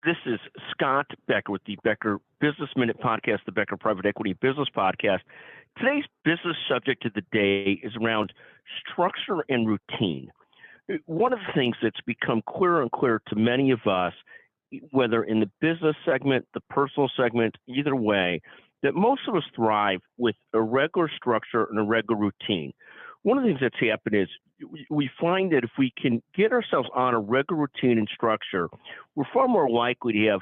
This is Scott Becker with the Becker Business Minute Podcast, the Becker Private Equity Business Podcast. Today's business subject of the day is around structure and routine. One of the things that's become clearer and clearer to many of us, whether in the business segment, the personal segment, either way, that most of us thrive with a regular structure and a regular routine. One of the things that's happened is we find that if we can get ourselves on a regular routine and structure, we're far more likely to have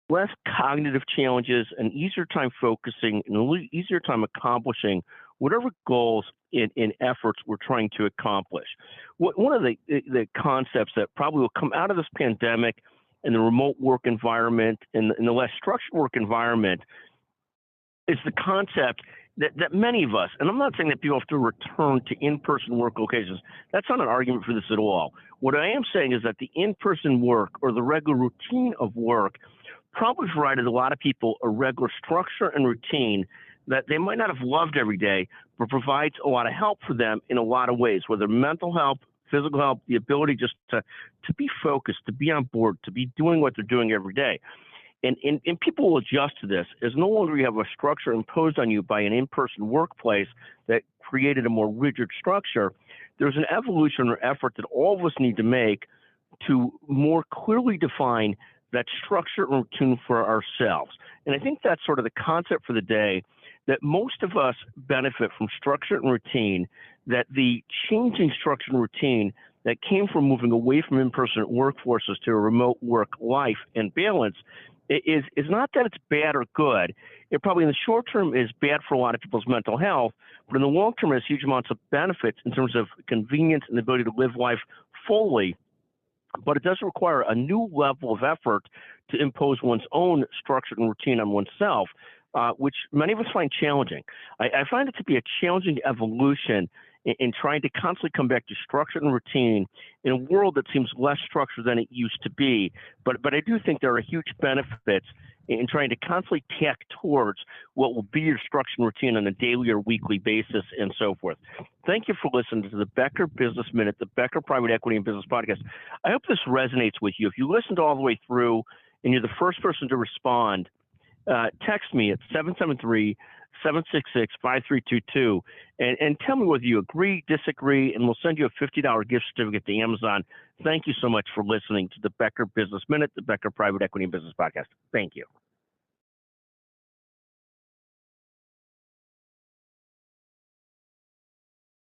less cognitive challenges, an easier time focusing, and an easier time accomplishing whatever goals and efforts we're trying to accomplish. One of the concepts that probably will come out of this pandemic and the remote work environment and the less structured work environment is the concept that many of us, and I'm not saying that people have to return to in-person work locations. That's not an argument for this at all. What I am saying is that the in-person work or the regular routine of work probably provided a lot of people a regular structure and routine that they might not have loved every day, but provides a lot of help for them in a lot of ways, whether mental help, physical help, the ability just to be focused, to be on board, to be doing what they're doing every day. And people will adjust to this as no longer you have a structure imposed on you by an in-person workplace that created a more rigid structure. There's an evolution or effort that all of us need to make to more clearly define that structure and routine for ourselves. And I think that's sort of the concept for the day, that most of us benefit from structure and routine, that the changing structure and routine that came from moving away from in-person workforces to a remote work life and balance is not that it's bad or good. It probably in the short term is bad for a lot of people's mental health, but in the long term it has huge amounts of benefits in terms of convenience and the ability to live life fully. But it does require a new level of effort to impose one's own structure and routine on oneself, which many of us find challenging. I find it to be a challenging evolution in trying to constantly come back to structure and routine in a world that seems less structured than it used to be. But I do think there are huge benefits in trying to constantly tack towards what will be your structure and routine on a daily or weekly basis and so forth. Thank you for listening to the Becker Business Minute, the Becker Private Equity and Business Podcast. I hope this resonates with you. If you listened all the way through and you're the first person to respond, text me at 773-766-5322 and tell me whether you agree, disagree, and we'll send you a $50 gift certificate to Amazon. Thank you so much for listening to the Becker Business Minute, the Becker Private Equity and Business Podcast. Thank you.